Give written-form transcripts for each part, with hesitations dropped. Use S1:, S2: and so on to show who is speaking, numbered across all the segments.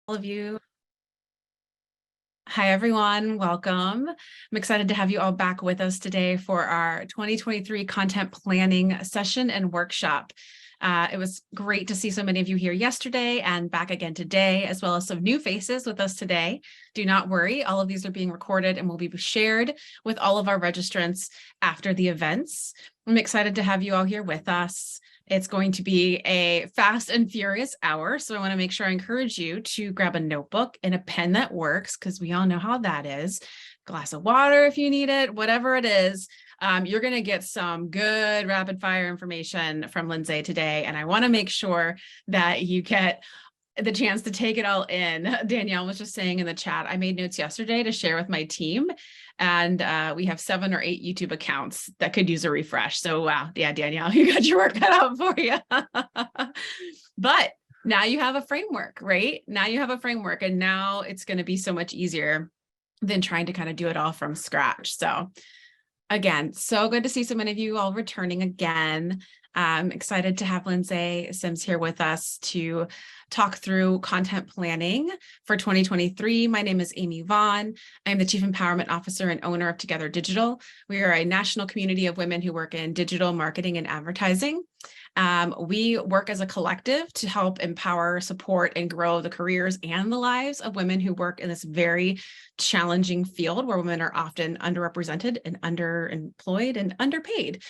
S1: All of you. Hi, everyone. Welcome. I'm excited to have you all back with us today for our 2023 content planning session and workshop. It was great to see so many of you here yesterday and back again today, as well as some new faces with us today. Do not worry, all of these are being recorded and will be shared with all of our registrants after the events. I'm excited to have you all here with us. It's going to be a fast and furious hour, so I want to make sure I encourage you to grab a notebook and a pen that works, because we all know how that is. Glass of water if you need it, whatever it is. You're going to get some good rapid fire information from Lindsay today, and I want to make sure that you get the chance to take it all in. Danielle was just saying in the chat, I made notes yesterday to share with my team, and we have 7 or 8 YouTube accounts that could use a refresh. So wow, yeah, Danielle, you got your work cut out for you. But now you have a framework, right? Now you have a framework, and now it's going to be so much easier than trying to kind of do it all from scratch. So again, so good to see so many of you all returning again. I'm excited to have Lindsay Sims here with us to talk through content planning for 2023. My name is Amy Vaughn. I'm the Chief Empowerment Officer and owner of Together Digital. We are a national community of women who work in digital marketing and advertising. We work as a collective to help empower, support, and grow the careers and the lives of women who work in this very challenging field where women are often underrepresented and underemployed and underpaid.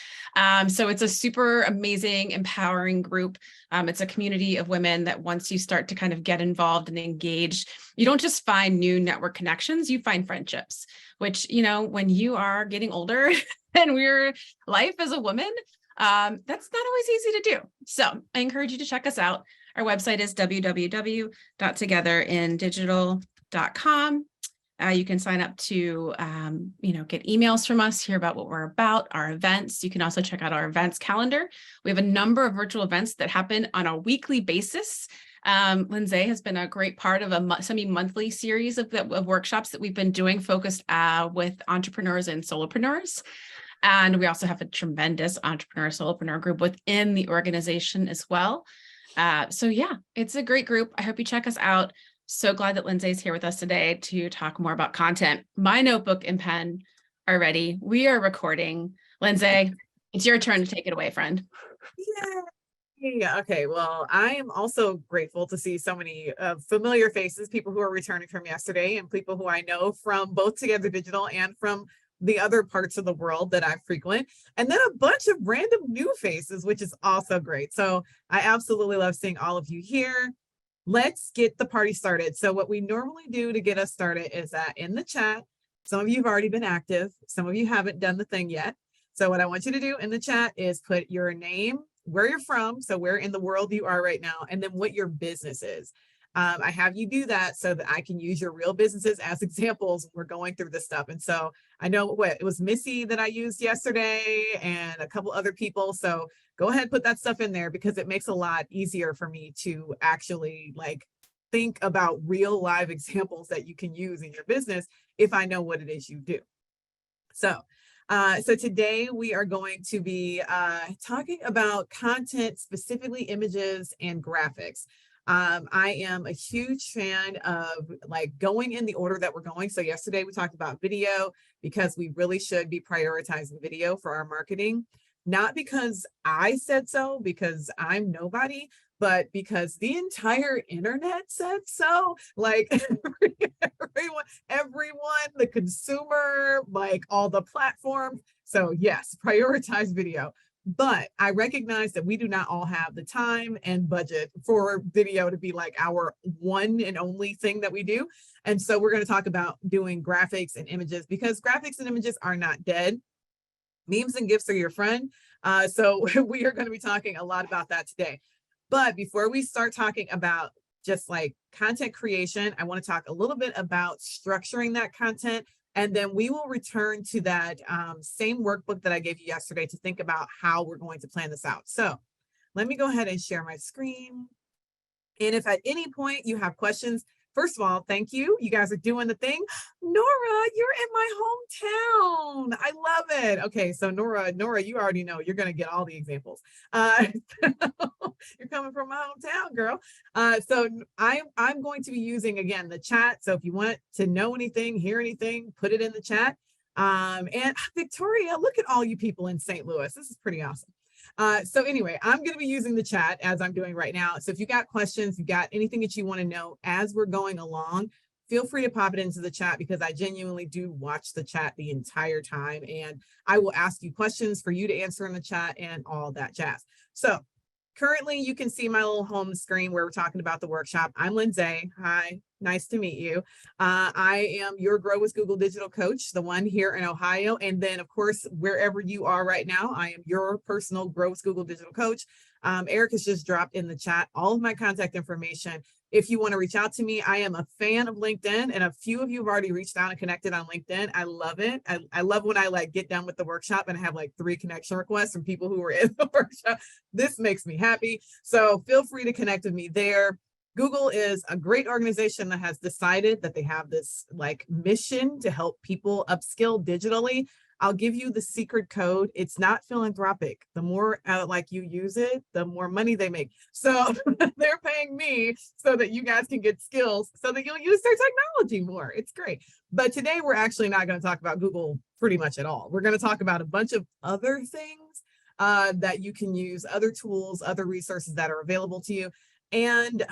S1: So it's a super amazing, empowering group. It's a community of women that once you start to kind of get involved and engage, you don't just find new network connections, you find friendships, which, you know, when you are getting older and we're life as a woman, that's not always easy to do. So I encourage you to check us out. Our website is www.togetherindigital.com. You can sign up to, get emails from us, hear about what we're about, our events. You can also check out our events calendar. We have a number of virtual events that happen on a weekly basis. Lindsay has been a great part of a semi-monthly series of workshops that we've been doing focused with entrepreneurs and solopreneurs. And we also have a tremendous entrepreneur solopreneur group within the organization as well. So yeah, it's a great group. I hope you check us out. So glad that Lindsay's here with us today to talk more about content. My notebook and pen are ready. We are recording. Lindsay, it's your turn to take it away, friend.
S2: Yeah. Okay. Well, I am also grateful to see so many familiar faces, people who are returning from yesterday and people who I know from both Together Digital and from the other parts of the world that I frequent, and then a bunch of random new faces, which is also great. So I absolutely love seeing all of you here. Let's get the party started. So what we normally do to get us started is that in the chat, some of you have already been active, some of you haven't done the thing yet. So what I want you to do in the chat is put your name, where you're from, so where in the world you are right now, and then what your business is. I have you do that so that I can use your real businesses as examples when we're going through this stuff. And so I know it was Missy that I used yesterday and a couple other people. So go ahead, put that stuff in there because it makes a lot easier for me to actually think about real live examples that you can use in your business if I know what it is you do. So today we are going to be talking about content, specifically images and graphics. I am a huge fan of going in the order that we're going. So yesterday we talked about video because we really should be prioritizing video for our marketing, not because I said so, because I'm nobody, but because the entire internet said so. Everyone, the consumer, all the platforms. So yes, prioritize video. But I recognize that we do not all have the time and budget for video to be our one and only thing that we do. And so we're going to talk about doing graphics and images because graphics and images are not dead. Memes and GIFs are your friend. So we are going to be talking a lot about that today. But before we start talking about just content creation, I want to talk a little bit about structuring that content. And then we will return to that same workbook that I gave you yesterday to think about how we're going to plan this out. So let me go ahead and share my screen. And if at any point you have questions, First of all, thank you. You guys are doing the thing. Nora, you're in my hometown. I love it. Okay, so Nora, you already know you're gonna get all the examples. Uh, you're coming from my hometown, girl. So I'm going to be using again the chat. So if you want to know anything, hear anything, put it in the chat. And Victoria, look at all you people in St. Louis. This is pretty awesome. So anyway, I'm going to be using the chat as I'm doing right now. So if you got questions, you got anything that you want to know as we're going along, feel free to pop it into the chat because I genuinely do watch the chat the entire time. And I will ask you questions for you to answer in the chat and all that jazz. So currently you can see my little home screen where we're talking about the workshop. I'm Lindsay. Hi, nice to meet you. I am your Grow with Google digital coach, the one here in Ohio. And then of course, wherever you are right now, I am your personal Grow with Google digital coach. Eric has just dropped in the chat all of my contact information. If you want to reach out to me, I am a fan of LinkedIn, and a few of you have already reached out and connected on LinkedIn. I love it. I love when I get done with the workshop and I have 3 connection requests from people who were in the workshop. This makes me happy. So feel free to connect with me there. Google is a great organization that has decided that they have this mission to help people upskill digitally. I'll give you the secret code. It's not philanthropic. The more you use it, the more money they make. So they're paying me so that you guys can get skills so that you'll use their technology more. It's great. But today we're actually not going to talk about Google pretty much at all. We're going to talk about a bunch of other things that you can use, other tools, other resources that are available to you. And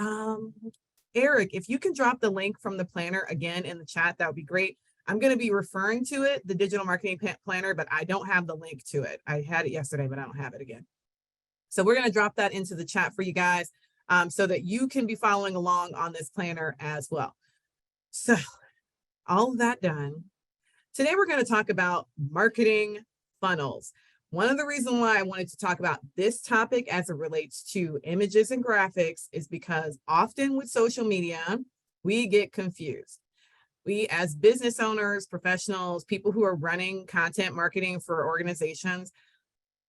S2: Eric, if you can drop the link from the planner again in the chat, that would be great. I'm going to be referring to it, the digital marketing planner, but I don't have the link to it. I had it yesterday, but I don't have it again. So we're going to drop that into the chat for you guys so that you can be following along on this planner as well. So all of that done. Today, we're going to talk about marketing funnels. One of the reasons why I wanted to talk about this topic as it relates to images and graphics is because often with social media, we get confused. We, as business owners, professionals, people who are running content marketing for organizations,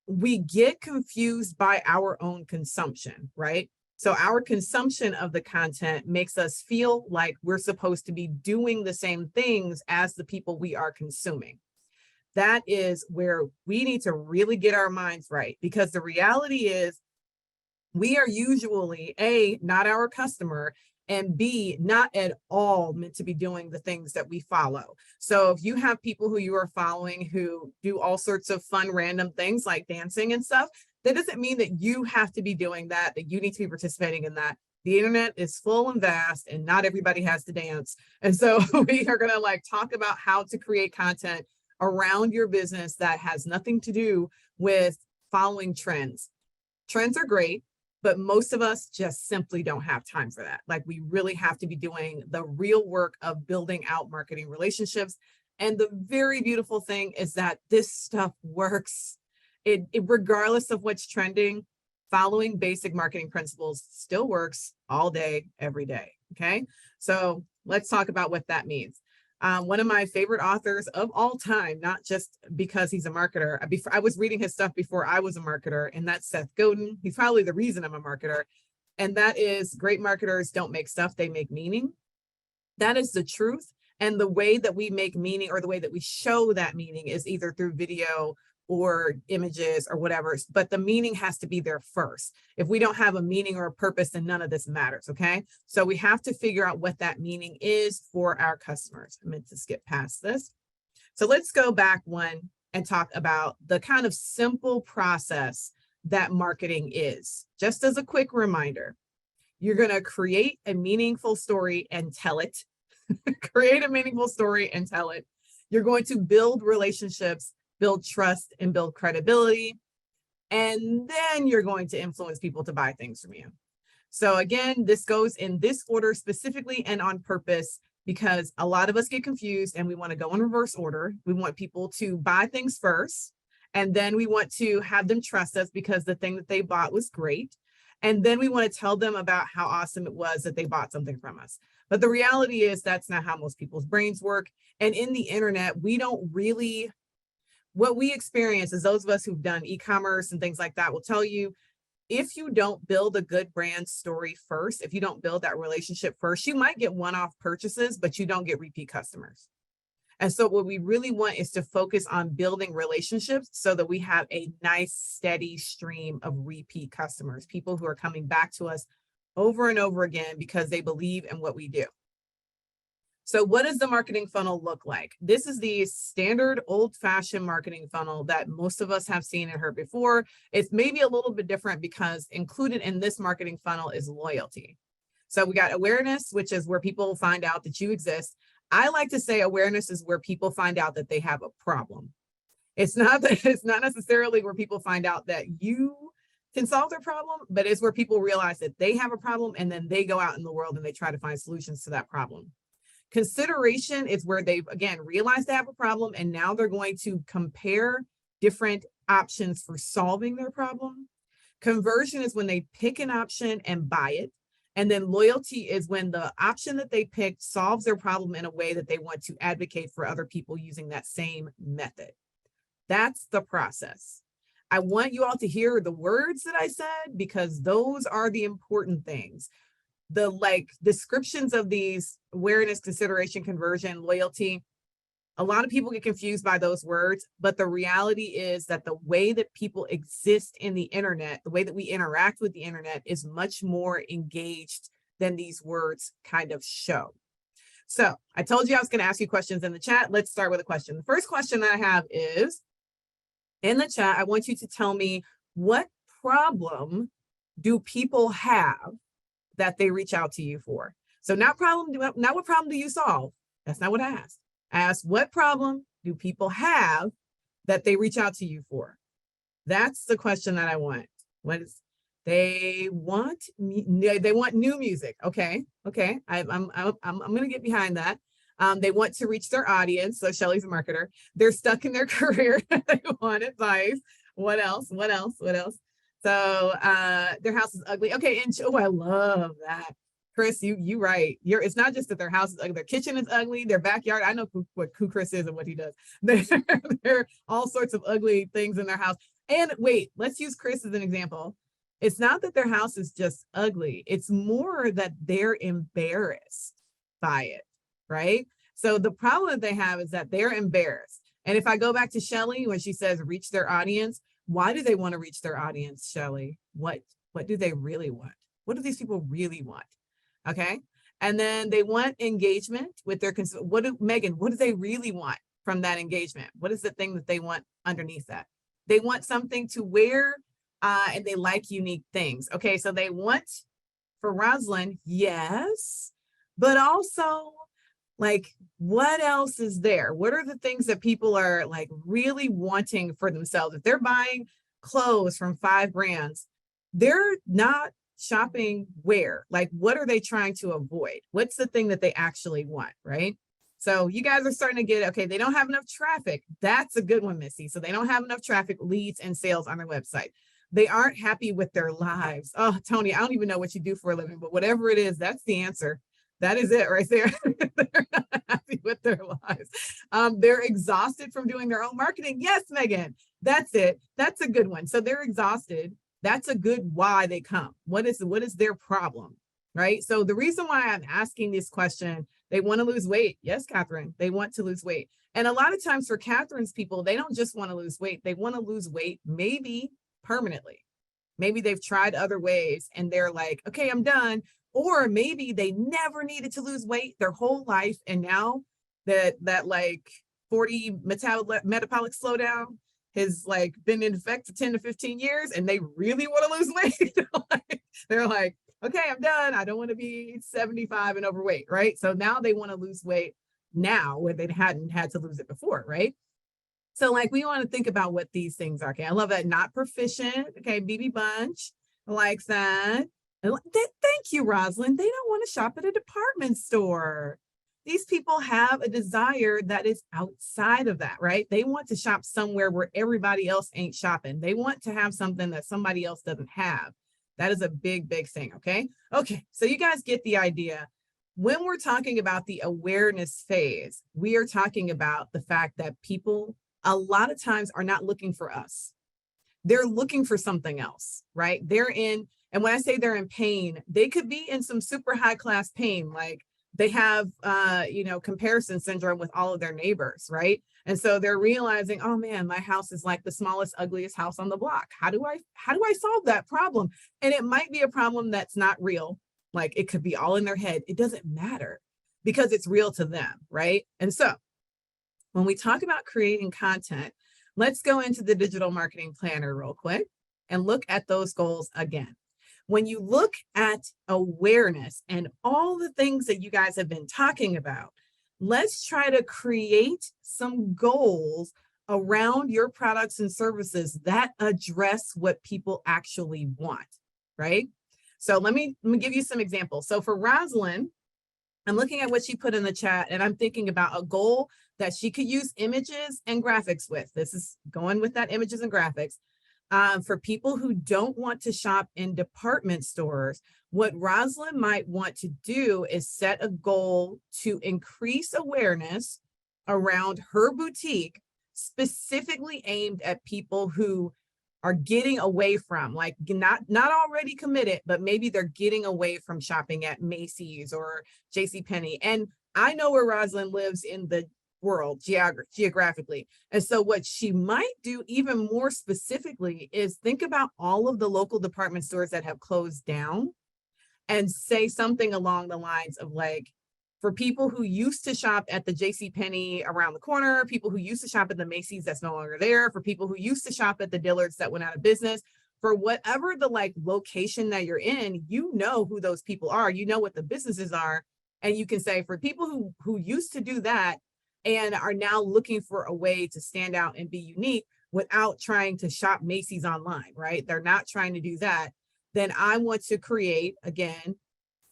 S2: we get confused by our own consumption, right? So our consumption of the content makes us feel like we're supposed to be doing the same things as the people we are consuming. That is where we need to really get our minds right, because the reality is we are usually A, not our customer, and B, not at all meant to be doing the things that we follow. So if you have people who you are following who do all sorts of fun, random things like dancing and stuff, that doesn't mean that you have to be doing that, that you need to be participating in that. The internet is full and vast, and not everybody has to dance. And so we are going to talk about how to create content around your business that has nothing to do with following trends. Trends are great, but most of us just simply don't have time for that. We really have to be doing the real work of building out marketing relationships. And the very beautiful thing is that this stuff works. It regardless of what's trending, following basic marketing principles still works all day, every day. Okay. So let's talk about what that means. One of my favorite authors of all time, not just because he's a marketer. I was reading his stuff before I was a marketer, and that's Seth Godin. He's probably the reason I'm a marketer. And that is, great marketers don't make stuff, they make meaning. That is the truth. And the way that we make meaning, or the way that we show that meaning, is either through video or images or whatever, but the meaning has to be there first. If we don't have a meaning or a purpose, then none of this matters, okay? So we have to figure out what that meaning is for our customers. I meant to skip past this. So let's go back one and talk about the kind of simple process that marketing is. Just as a quick reminder, you're gonna create a meaningful story and tell it. Create a meaningful story and tell it. You're going to build relationships, build trust, and build credibility. And then you're going to influence people to buy things from you. So again, this goes in this order specifically and on purpose, because a lot of us get confused and we want to go in reverse order. We want people to buy things first, and then we want to have them trust us because the thing that they bought was great. And then we want to tell them about how awesome it was that they bought something from us. But the reality is that's not how most people's brains work. And in the internet, we don't really, what we experience is, those of us who've done e-commerce and things like that will tell you, if you don't build a good brand story first, if you don't build that relationship first, you might get one-off purchases, but you don't get repeat customers. And so what we really want is to focus on building relationships so that we have a nice, steady stream of repeat customers, people who are coming back to us over and over again because they believe in what we do. So what does the marketing funnel look like? This is the standard old-fashioned marketing funnel that most of us have seen and heard before. It's maybe a little bit different because included in this marketing funnel is loyalty. So we got awareness, which is where people find out that you exist. I like to say awareness is where people find out that they have a problem. It's not necessarily where people find out that you can solve their problem, but it's where people realize that they have a problem and then they go out in the world and they try to find solutions to that problem. Consideration is where they've, again, realized they have a problem and now they're going to compare different options for solving their problem. Conversion is when they pick an option and buy it. And then loyalty is when the option that they picked solves their problem in a way that they want to advocate for other people using that same method. That's the process. I want you all to hear the words that I said because those are the important things. The descriptions of these: awareness, consideration, conversion, loyalty. A lot of people get confused by those words, but the reality is that the way that people exist in the internet, the way that we interact with the internet is much more engaged than these words kind of show. So I told you I was going to ask you questions in the chat. Let's start with a question. The first question that I have is, in the chat, I want you to tell me, what problem do people have that they reach out to you for? So not what problem do you solve? That's not what I asked. I asked, what problem do people have that they reach out to you for? That's the question that I want. They want new music. Okay. I'm gonna get behind that. They want to reach their audience. So Shelly's a marketer. They're stuck in their career. They want advice. What else? So their house is ugly. Okay, and I love that. Chris, you right. It's not just that their house is ugly, their kitchen is ugly, their backyard. I know who Chris is and what he does. There are all sorts of ugly things in their house. And wait, let's use Chris as an example. It's not that their house is just ugly. It's more that they're embarrassed by it, right? So the problem that they have is that they're embarrassed. And if I go back to Shelly, when she says reach their audience, why do they want to reach their audience, Shelly? What do they really want? What do these people really want? Okay. And then they want engagement with their, Megan, what do they really want from that engagement? What is the thing that they want underneath that? They want something to wear and they like unique things. Okay. So they want, for Rosalind, yes, but also what else is there? What are the things that people are really wanting for themselves? If they're buying clothes from 5 brands, they're not shopping where? What are they trying to avoid? What's the thing that they actually want, right? So you guys are starting to get, okay, they don't have enough traffic. That's a good one, Missy. So they don't have enough traffic, leads, and sales on their website. They aren't happy with their lives. Oh, Tony, I don't even know what you do for a living, but whatever it is, that's the answer. That is it right there. They're not happy with their lives. They're exhausted from doing their own marketing. Yes, Megan, that's it. That's a good one. So they're exhausted. That's a good why they come. What is their problem, right? So the reason why I'm asking this question, they want to lose weight. Yes, Catherine, they want to lose weight. And a lot of times for Catherine's people, they don't just want to lose weight. They want to lose weight maybe permanently. Maybe they've tried other ways and they're like, okay, I'm done. Or maybe they never needed to lose weight their whole life. And now that 40 metabolic slowdown has been in effect for 10 to 15 years and they really want to lose weight. They're like, okay, I'm done. I don't want to be 75 and overweight, right? So now they want to lose weight now where they hadn't had to lose it before, right? So we want to think about what these things are. Okay, I love that. Not proficient. Okay, BB Bunch likes that. Thank you, Rosalind. They don't want to shop at a department store. These people have a desire that is outside of that, right? They want to shop somewhere where everybody else ain't shopping. They want to have something that somebody else doesn't have. That is a big, big thing, okay? Okay, so you guys get the idea. When we're talking about the awareness phase, we are talking about the fact that people a lot of times are not looking for us. they're looking for something else, right? And when I say they're in pain, they could be in some super high class pain, like they have, comparison syndrome with all of their neighbors, right? And so they're realizing, oh man, my house is like the smallest, ugliest house on the block. How do I solve that problem? And it might be a problem that's not real. Like it could be all in their head. It doesn't matter because it's real to them, right? And so when we talk about creating content, let's go into the digital marketing planner real quick and look at those goals again. When you look at awareness and all the things that you guys have been talking about, let's try to create some goals around your products and services that address what people actually want, right? So let me give you some examples. So for Rosalind, I'm looking at what she put in the chat and I'm thinking about a goal that she could use images and graphics with. This is going with that images and graphics. For people who don't want to shop in department stores, what Rosalind might want to do is set a goal to increase awareness around her boutique, specifically aimed at people who are getting away from, like not already committed, but maybe they're getting away from shopping at Macy's or JCPenney. And I know where Rosalind lives in the world geographically. And so what she might do even more specifically is think about all of the local department stores that have closed down and say something along the lines of like, for people who used to shop at the JCPenney around the corner, people who used to shop at the Macy's that's no longer there, for people who used to shop at the Dillard's that went out of business, for whatever the like location that you're in, you know who those people are, you know what the businesses are. And you can say for people who used to do that and are now looking for a way to stand out and be unique without trying to shop Macy's online, right? They're not trying to do that. Then I want to create, again,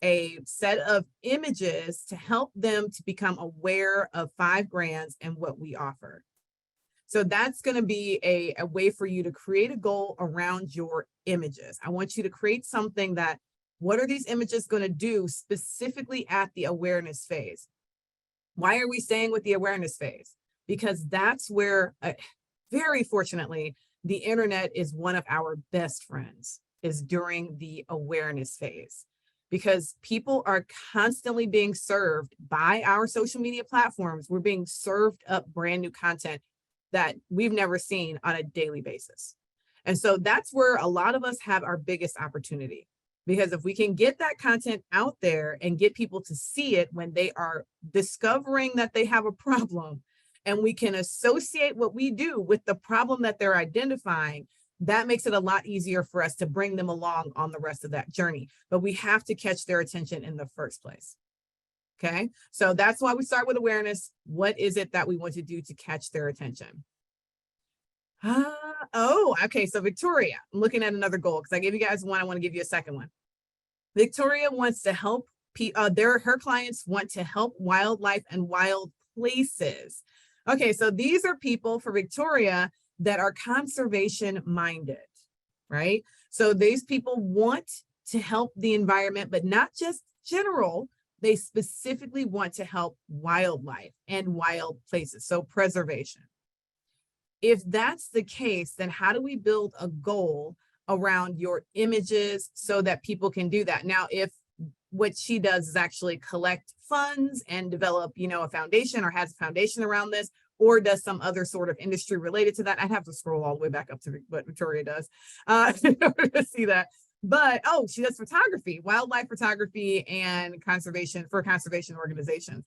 S2: a set of images to help them to become aware of 5 brands and what we offer. So that's going to be a way for you to create a goal around your images. I want you to create something that, what are these images going to do specifically at the awareness phase? Why are we staying with the awareness phase? Because that's where, very fortunately, the internet is one of our best friends, is during the awareness phase. Because people are constantly being served by our social media platforms. We're being served up brand new content that we've never seen on a daily basis. And so that's where a lot of us have our biggest opportunity. Because if we can get that content out there and get people to see it when they are discovering that they have a problem, and we can associate what we do with the problem that they're identifying, that makes it a lot easier for us to bring them along on the rest of that journey. But we have to catch their attention in the first place. Okay, so that's why we start with awareness. What is it that we want to do to catch their attention? Okay, so Victoria, I'm looking at another goal because I gave you guys one. I want to give you a second one. Victoria wants to help her clients want to help wildlife and wild places. Okay, so these are people for Victoria that are conservation minded, right? So these people want to help the environment, but not just general. They specifically want to help wildlife and wild places, so preservation. If that's the case, then how do we build a goal around your images so that people can do that? Now, if what she does is actually collect funds and develop, a foundation or has a foundation around this, or does some other sort of industry related to that, I'd have to scroll all the way back up to what Victoria does in order to see that. But, she does photography, wildlife photography and conservation for conservation organizations.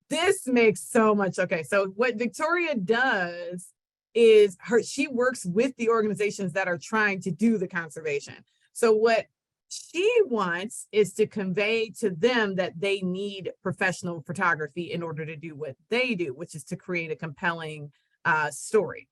S2: This makes so much. Okay, so what Victoria does is she works with the organizations that are trying to do the conservation. So what she wants is to convey to them that they need professional photography in order to do what they do, which is to create a compelling story.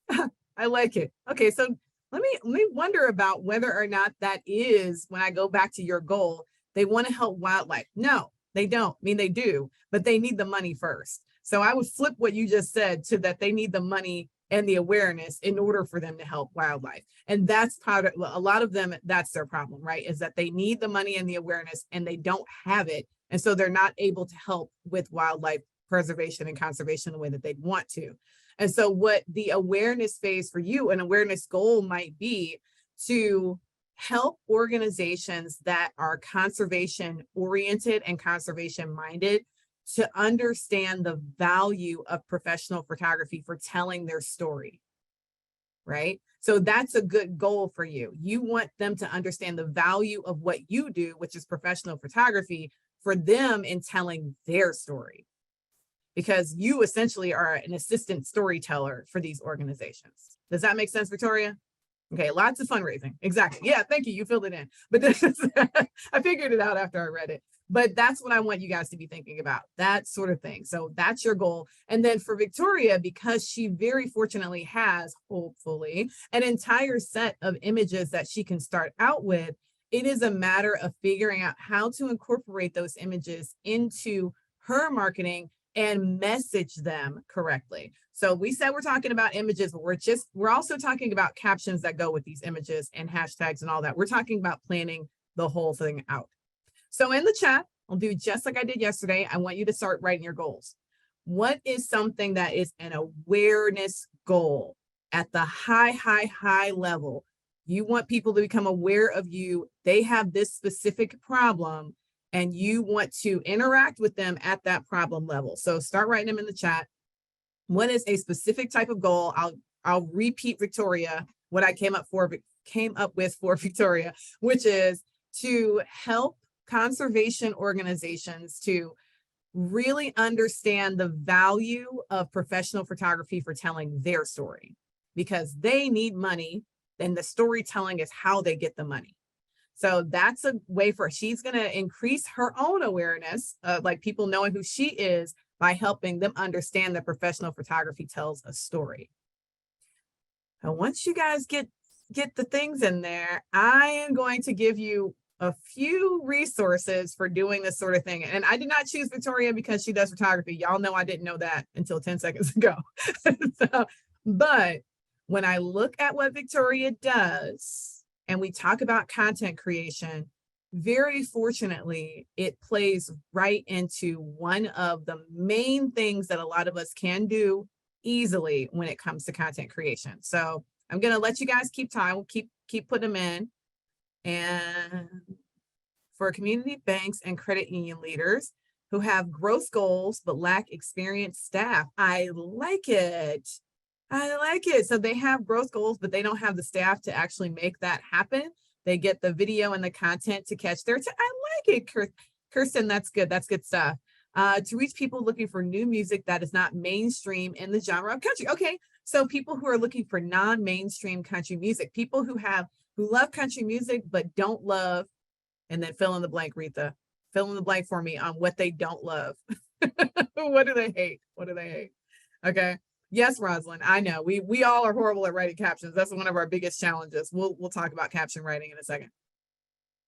S2: I like it. Okay, so let me wonder about whether or not that is, when I go back to your goal, they want to help wildlife. No, they don't. I mean, they do, but they need the money first. So I would flip what you just said to that they need the money and the awareness in order for them to help wildlife. And that's part of a lot of them, that's their problem, right? Is that they need the money and the awareness and they don't have it. And so they're not able to help with wildlife preservation and conservation the way that they'd want to. And so what the awareness phase for you, an awareness goal might be to help organizations that are conservation oriented and conservation minded to understand the value of professional photography for telling their story, right? So that's a good goal for you. You want them to understand the value of what you do, which is professional photography, for them in telling their story, because you essentially are an assistant storyteller for these organizations. Does that make sense, Victoria? Okay, lots of fundraising. Exactly. Yeah, thank you. You filled it in. But this is, I figured it out after I read it. But that's what I want you guys to be thinking about, that sort of thing. So that's your goal. And then for Victoria, because she very fortunately has, hopefully, an entire set of images that she can start out with, it is a matter of figuring out how to incorporate those images into her marketing and message them correctly. So we said we're talking about images, but we're also talking about captions that go with these images and hashtags and all that. We're talking about planning the whole thing out. So in the chat, I'll do just like I did yesterday. I want you to start writing your goals. What is something that is an awareness goal at the high level? You want people to become aware of you. They have this specific problem and you want to interact with them at that problem level. So start writing them in the chat. What is a specific type of goal? I'll repeat Victoria, what I came up with for Victoria, which is to help conservation organizations to really understand the value of professional photography for telling their story, because they need money and the storytelling is how they get the money. So that's a way for she's going to increase her own awareness of like people knowing who she is by helping them understand that professional photography tells a story. And once you guys get the things in there, I am going to give you a few resources for doing this sort of thing. And I did not choose Victoria because she does photography. Y'all know I didn't know that until 10 seconds ago. But when I look at what Victoria does, and we talk about content creation, very fortunately, it plays right into one of the main things that a lot of us can do easily when it comes to content creation. So I'm going to let you guys keep time. We'll keep putting them in. And for community banks and credit union leaders who have growth goals but lack experienced staff, I like it. I like it. So they have growth goals, but they don't have the staff to actually make that happen. They get the video and the content to catch their attention. I like it, Kirsten. That's good. That's good stuff. To reach people looking for new music that is not mainstream in the genre of country. Okay, so people who are looking for non-mainstream country music, people who love country music but don't love, and then fill in the blank, Retha. Fill in the blank for me on what they don't love. What do they hate? What do they hate? Okay. Yes, Rosalind, I know we all are horrible at writing captions. That's one of our biggest challenges. We'll talk about caption writing in a second.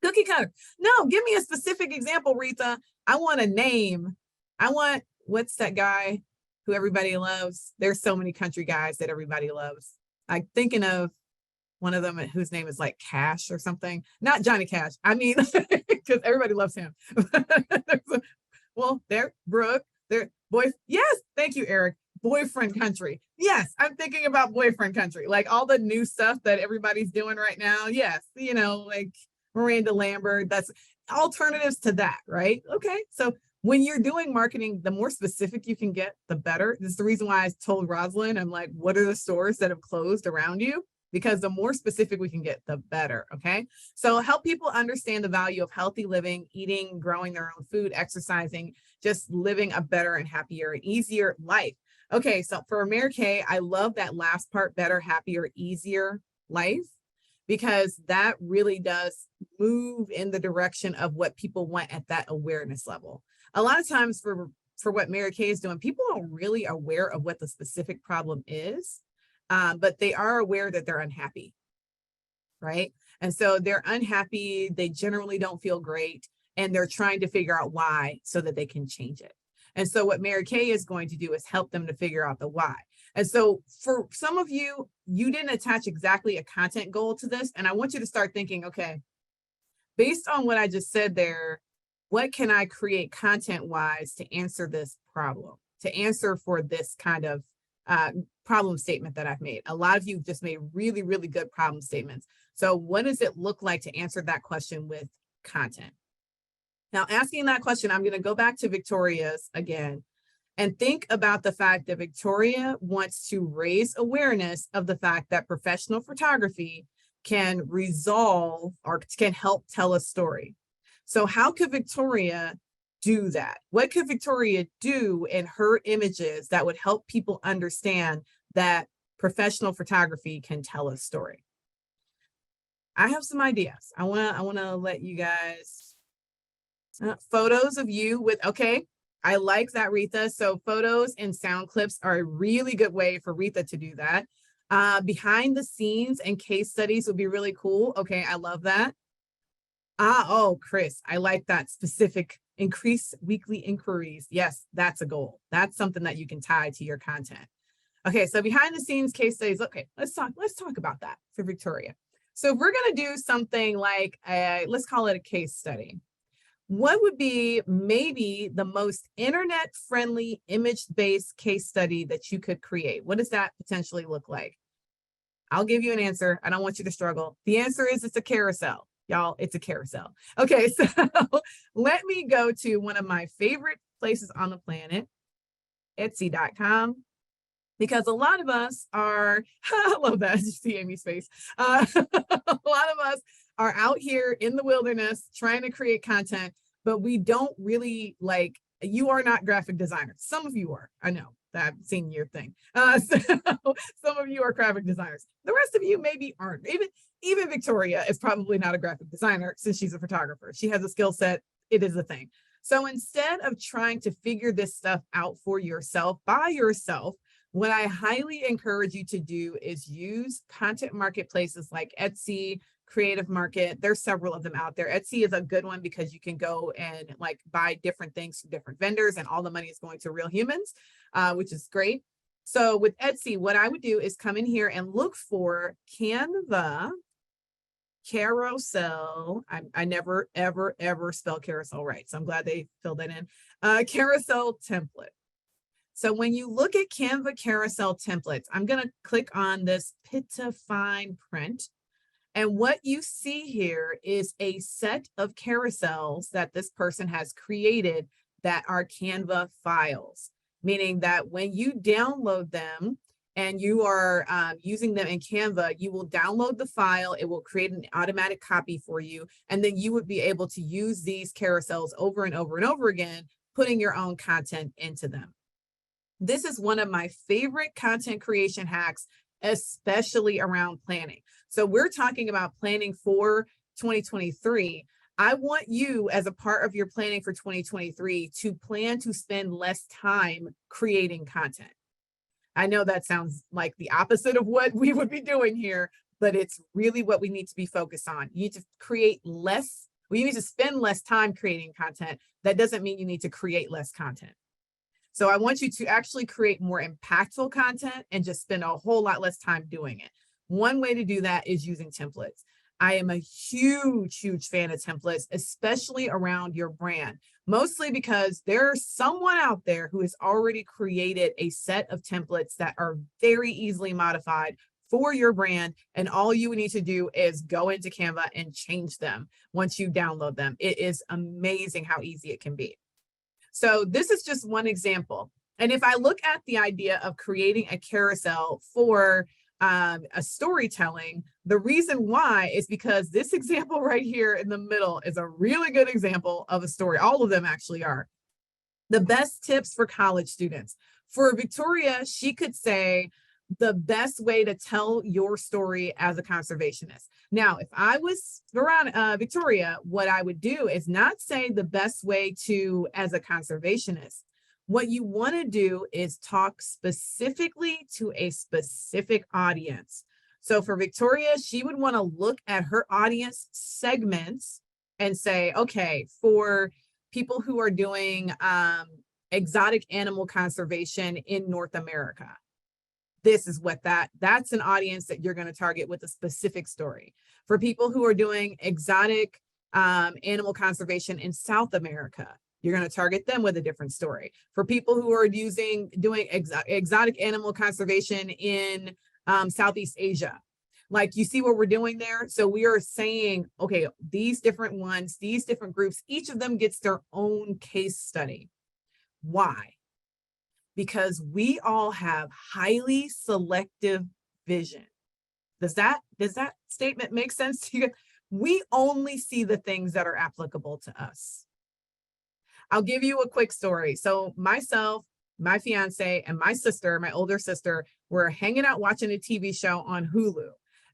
S2: Cookie cutter. No, give me a specific example, Retha. I want a name. I want, what's that guy who everybody loves? There's so many country guys that everybody loves. I'm thinking of one of them whose name is like Cash or something. Not Johnny Cash. I mean, because everybody loves him. Well, there, Brooke, there, boy. Yes, thank you, Eric. Boyfriend country. Yes, I'm thinking about boyfriend country, like all the new stuff that everybody's doing right now. Yes, like Miranda Lambert, that's alternatives to that, right? Okay, so when you're doing marketing, the more specific you can get, the better. This is the reason why I told Rosalind, I'm like, what are the stores that have closed around you? Because the more specific we can get, the better, okay? So help people understand the value of healthy living, eating, growing their own food, exercising, just living a better and happier and easier life. Okay, so for Mary Kay, I love that last part, better, happier, easier life, because that really does move in the direction of what people want at that awareness level. A lot of times for what Mary Kay is doing, people aren't really aware of what the specific problem is, but they are aware that they're unhappy, right? And so they're unhappy, they generally don't feel great, and they're trying to figure out why so that they can change it. And so what Mary Kay is going to do is help them to figure out the why. And so for some of you, you didn't attach exactly a content goal to this. And I want you to start thinking, okay, based on what I just said there, what can I create content wise to answer this problem, to answer for this kind of problem statement that I've made. A lot of you just made really, really good problem statements. So what does it look like to answer that question with content? Now, asking that question, I'm going to go back to Victoria's again and think about the fact that Victoria wants to raise awareness of the fact that professional photography can resolve or can help tell a story. So how could Victoria do that? What could Victoria do in her images that would help people understand that professional photography can tell a story? I have some ideas. I want to let you guys photos of you with, okay, I like that, Retha. So photos and sound clips are a really good way for Retha to do that. Behind the scenes and case studies would be really cool. Okay, I love that. Oh, Chris, I like that specific increase weekly inquiries. Yes, that's a goal. That's something that you can tie to your content. Okay, so behind the scenes case studies. Okay, let's talk about that for Victoria. So if we're gonna do something like let's call it a case study. What would be maybe the most internet-friendly image-based case study that you could create? What does that potentially look like? I'll give you an answer. I don't want you to struggle. The answer is it's a carousel. Y'all, it's a carousel. Okay, so let me go to one of my favorite places on the planet, Etsy.com, because a lot of us are, I love that, you see Amy's face. A lot of us are out here in the wilderness trying to create content, but we don't really like, you are not graphic designers. Some of you are, I know that I've seen your thing. So some of you are graphic designers. The rest of you maybe aren't. Even Victoria is probably not a graphic designer since she's a photographer. She has a skill set. It is a thing. So instead of trying to figure this stuff out for yourself, by yourself, what I highly encourage you to do is use content marketplaces like Etsy, Creative Market. There's several of them out there. Etsy is a good one because you can go and like buy different things from different vendors and all the money is going to real humans, which is great. So with Etsy, what I would do is come in here and look for Canva carousel. I never, ever, ever spell carousel right. So I'm glad they filled that in. Carousel template. So when you look at Canva carousel templates, I'm going to click on this Pitta Fine print. And what you see here is a set of carousels that this person has created that are Canva files, meaning that when you download them and you are using them in Canva, you will download the file, it will create an automatic copy for you, and then you would be able to use these carousels over and over and over again, putting your own content into them. This is one of my favorite content creation hacks, especially around planning. So we're talking about planning for 2023. I want you, as a part of your planning for 2023, to plan to spend less time creating content. I know that sounds like the opposite of what we would be doing here, but it's really what we need to be focused on. You need to create less, we need to spend less time creating content. That doesn't mean you need to create less content. So I want you to actually create more impactful content and just spend a whole lot less time doing it. One way to do that is using templates. I am a huge, huge fan of templates, especially around your brand, mostly because there's someone out there who has already created a set of templates that are very easily modified for your brand. And all you need to do is go into Canva and change them once you download them. It is amazing how easy it can be. So this is just one example. And if I look at the idea of creating a carousel for a storytelling, the reason why is because this example right here in the middle is a really good example of a story. All of them actually are. The best tips for college students. For Victoria, she could say, the best way to tell your story as a conservationist. Now, if I was around Victoria, what I would do is not say the best way to as a conservationist. What you want to do is talk specifically to a specific audience. So for Victoria, she would want to look at her audience segments and say, okay, for people who are doing exotic animal conservation in North America, this is what that's an audience that you're going to target with a specific story. For people who are doing exotic animal conservation in South America, you're going to target them with a different story. For people who are doing exotic animal conservation in Southeast Asia, like, you see what we're doing there? So we are saying, okay, these different ones, these different groups, each of them gets their own case study. Why? Because we all have highly selective vision. Does that statement make sense to you? We only see the things that are applicable to us. I'll give you a quick story. So myself, my fiance, and my sister, my older sister, were hanging out watching a TV show on Hulu.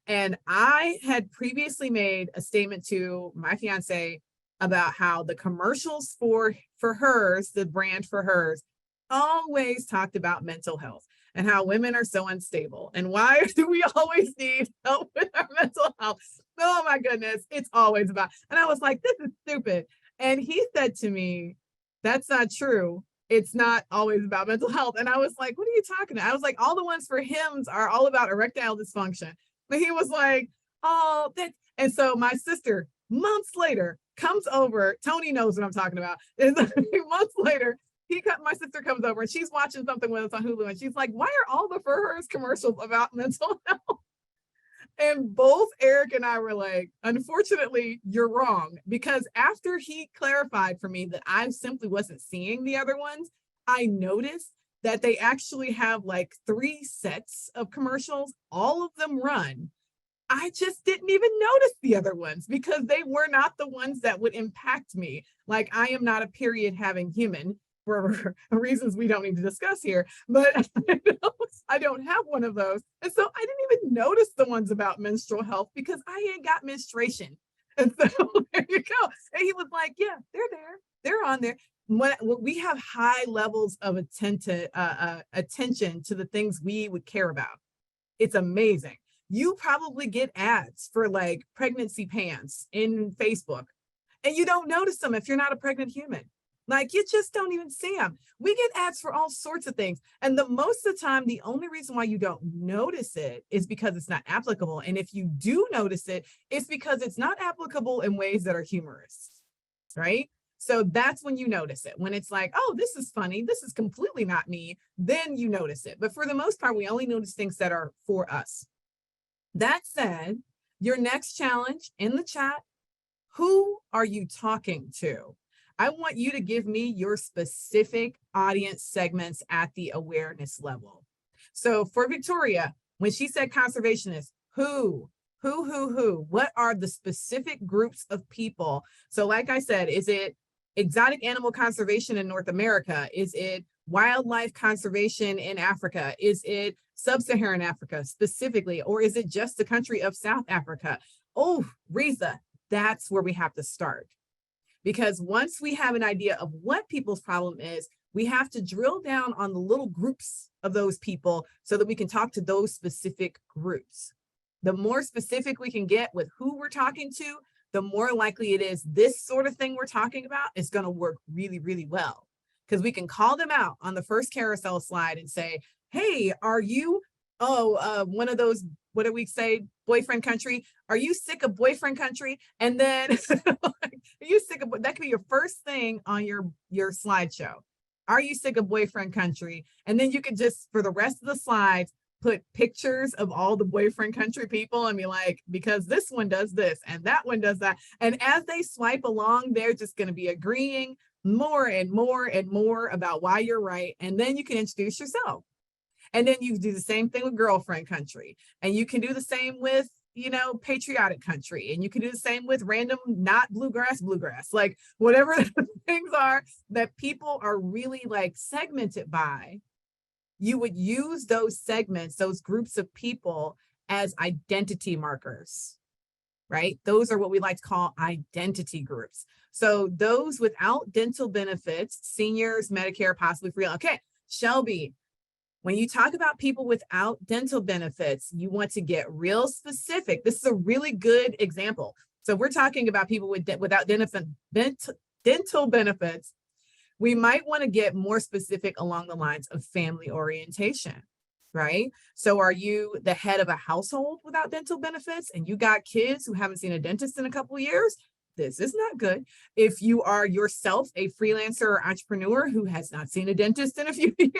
S2: And I had previously made a statement to my fiance about how the commercials for hers, the brand for hers, always talked about mental health and how women are so unstable. And why do we always need help with our mental health? Oh my goodness, it's always about. And I was like, this is stupid. And he said to me, that's not true. It's not always about mental health. And I was like, what are you talking about? I was like, all the ones for hymns are all about erectile dysfunction. But he was like, oh, that. And so my sister, months later, comes over. Tony knows what I'm talking about. And months later, my sister comes over and she's watching something with us on Hulu. And she's like, why are all the For Hers commercials about mental health? And both Eric and I were like, unfortunately, you're wrong. Because after he clarified for me that I simply wasn't seeing the other ones, I noticed that they actually have like 3 sets of commercials, all of them run. I just didn't even notice the other ones because they were not the ones that would impact me. Like, I am not a period having human for reasons we don't need to discuss here, but I don't have one of those. And so I didn't even notice the ones about menstrual health because I ain't got menstruation. And so there you go. And he was like, yeah, they're there. They're on there. When we have high levels of attention to the things we would care about. It's amazing. You probably get ads for like pregnancy pants in Facebook and you don't notice them if you're not a pregnant human. Like, you just don't even see them. We get ads for all sorts of things. And most of the time, the only reason why you don't notice it is because it's not applicable. And if you do notice it, it's because it's not applicable in ways that are humorous, right? So that's when you notice it. When it's like, oh, this is funny, this is completely not me, then you notice it. But for the most part, we only notice things that are for us. That said, your next challenge in the chat, who are you talking to? I want you to give me your specific audience segments at the awareness level. So for Victoria, when she said conservationists, who? What are the specific groups of people? So like I said, is it exotic animal conservation in North America? Is it wildlife conservation in Africa? Is it sub-Saharan Africa specifically? Or is it just the country of South Africa? Oh, Reza, that's where we have to start. Because once we have an idea of what people's problem is, we have to drill down on the little groups of those people so that we can talk to those specific groups. The more specific we can get with who we're talking to, the more likely it is this sort of thing we're talking about is going to work really, really well. Because we can call them out on the first carousel slide and say, hey, are you, one of those, what do we say, boyfriend country? Are you sick of boyfriend country? And then, are you sick of, that could be your first thing on your slideshow. Are you sick of boyfriend country? And then you could just, for the rest of the slides, put pictures of all the boyfriend country people and be like, because this one does this and that one does that. And as they swipe along, they're just going to be agreeing more and more and more about why you're right. And then you can introduce yourself. And then you do the same thing with girlfriend country. And you can do the same with, patriotic country. And you can do the same with random, not bluegrass, like whatever the things are that people are really like segmented by. You would use those segments, those groups of people as identity markers, right? Those are what we like to call identity groups. So those without dental benefits, seniors, Medicare, possibly free. Okay, Shelby, when you talk about people without dental benefits, you want to get real specific. This is a really good example. So we're talking about people without dental benefits. We might want to get more specific along the lines of family orientation, right? So are you the head of a household without dental benefits and you got kids who haven't seen a dentist in a couple of years? this is not good. If you are yourself a freelancer or entrepreneur who has not seen a dentist in a few years,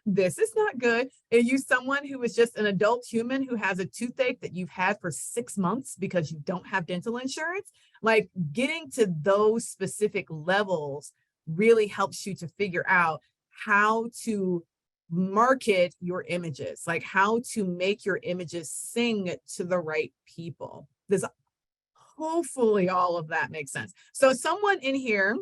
S2: this is not good. If you someone who is just an adult human who has a toothache that you've had for 6 months because you don't have dental insurance, like getting to those specific levels really helps you to figure out how to market your images, like how to make your images sing to the right people. This hopefully all of that makes sense. So someone in here,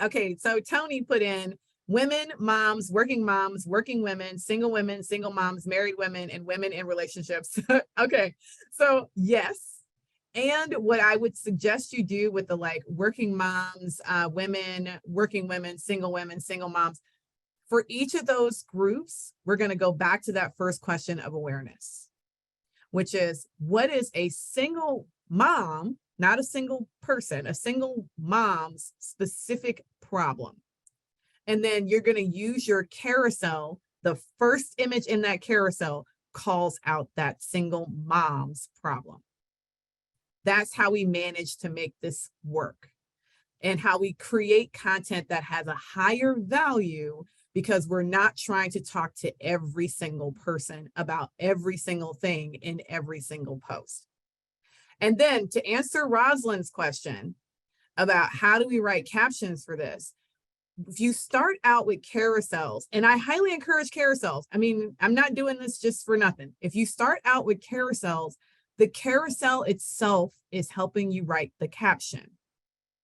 S2: okay, so Tony put in women, moms, working women, single moms, married women, and women in relationships. Okay, so yes. And what I would suggest you do with the like working moms, working women, single moms, for each of those groups, we're going to go back to that first question of awareness, which is what is a single mom, not a single person, a single mom's specific problem? And then you're going to use your carousel. The first image in that carousel calls out that single mom's problem. That's how we manage to make this work and how we create content that has a higher value, because we're not trying to talk to every single person about every single thing in every single post. And then to answer Rosalind's question about how do we write captions for this, if you start out with carousels, and I highly encourage carousels. I mean, I'm not doing this just for nothing. If you start out with carousels, the carousel itself is helping you write the caption.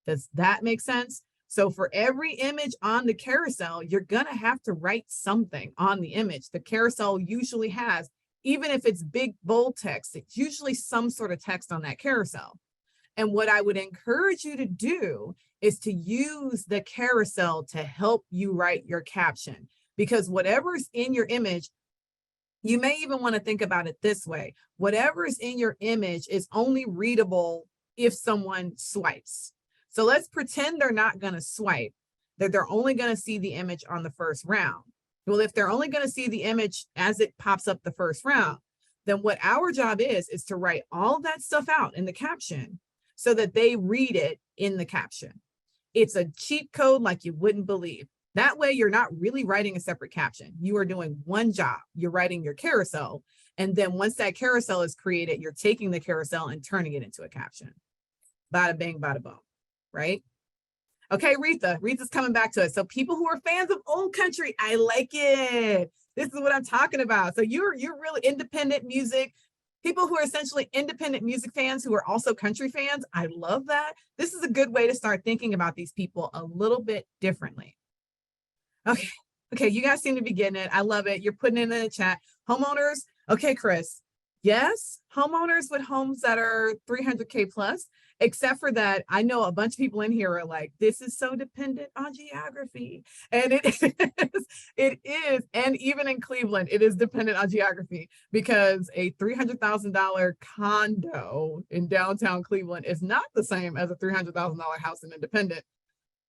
S2: Does that make sense? So for every image on the carousel, you're going to have to write something on the image. The carousel usually has, even if it's big, bold text, it's usually some sort of text on that carousel. And what I would encourage you to do is to use the carousel to help you write your caption, because whatever's in your image, you may even want to think about it this way. Whatever is in your image is only readable if someone swipes. So let's pretend they're not going to swipe, that they're only going to see the image on the first round. Well, if they're only going to see the image as it pops up the first round, then what our job is to write all that stuff out in the caption so that they read it in the caption. It's a cheat code like you wouldn't believe. That way, you're not really writing a separate caption. You are doing one job. You're writing your carousel. And then once that carousel is created, you're taking the carousel and turning it into a caption. Bada bang, bada boom, right? Okay, Retha's coming back to us. So people who are fans of old country, I like it. This is what I'm talking about. So you're really independent music. People who are essentially independent music fans who are also country fans, I love that. This is a good way to start thinking about these people a little bit differently. Okay, you guys seem to be getting it. I love it. You're putting it in the chat. Homeowners, okay, Chris. Yes, homeowners with homes that are 300K plus, except for that, I know a bunch of people in here are like, this is so dependent on geography. And it is. And even in Cleveland, it is dependent on geography, because a $300,000 condo in downtown Cleveland is not the same as a $300,000 house in Independent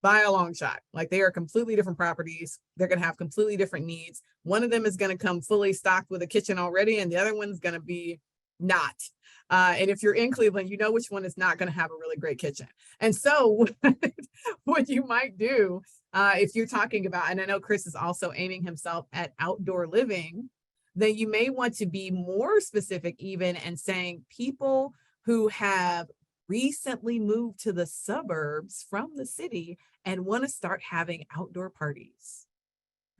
S2: by a long shot. Like, they are completely different properties. They're going to have completely different needs. One of them is going to come fully stocked with a kitchen already, and the other one's going to be not. And if you're in Cleveland, you know which one is not going to have a really great kitchen. And so what you might do, if you're talking about, and I know Chris is also aiming himself at outdoor living, then you may want to be more specific even and saying people who have recently moved to the suburbs from the city and want to start having outdoor parties,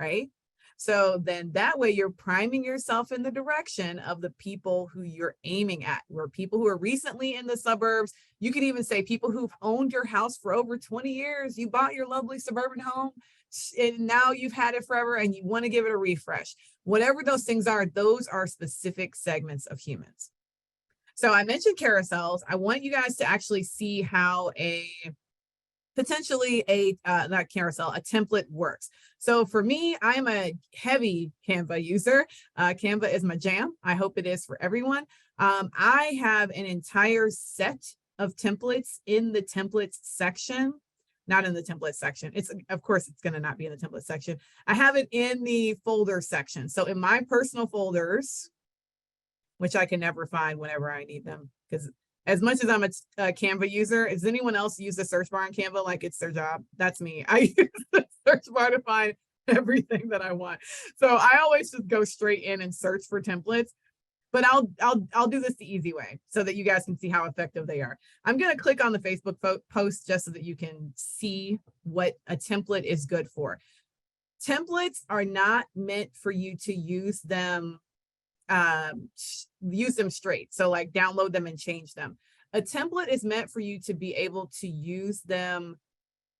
S2: right? So then that way you're priming yourself in the direction of the people who you're aiming at, or people who are recently in the suburbs. You could even say people who've owned your house for over 20 years. You bought your lovely suburban home and now you've had it forever and you want to give it a refresh. Whatever those things are, those are specific segments of humans. So I mentioned carousels. I want you guys to actually see how potentially a not carousel, a template works. So for me, I'm a heavy Canva user. Canva is my jam. I hope it is for everyone. I have an entire set of templates in the templates section. Not in the template section. Of course, it's going to not be in the template section. I have it in the folder section. So in my personal folders, which I can never find whenever I need them, because as much as I'm a Canva user, does anyone else use the search bar on Canva like it's their job? That's me. I use the search bar to find everything that I want. So I always just go straight in and search for templates. But I'll do this the easy way so that you guys can see how effective they are. I'm going to click on the Facebook post just so that you can see what a template is good for. Templates are not meant for you to use them straight. So like download them and change them. A template is meant for you to be able to use them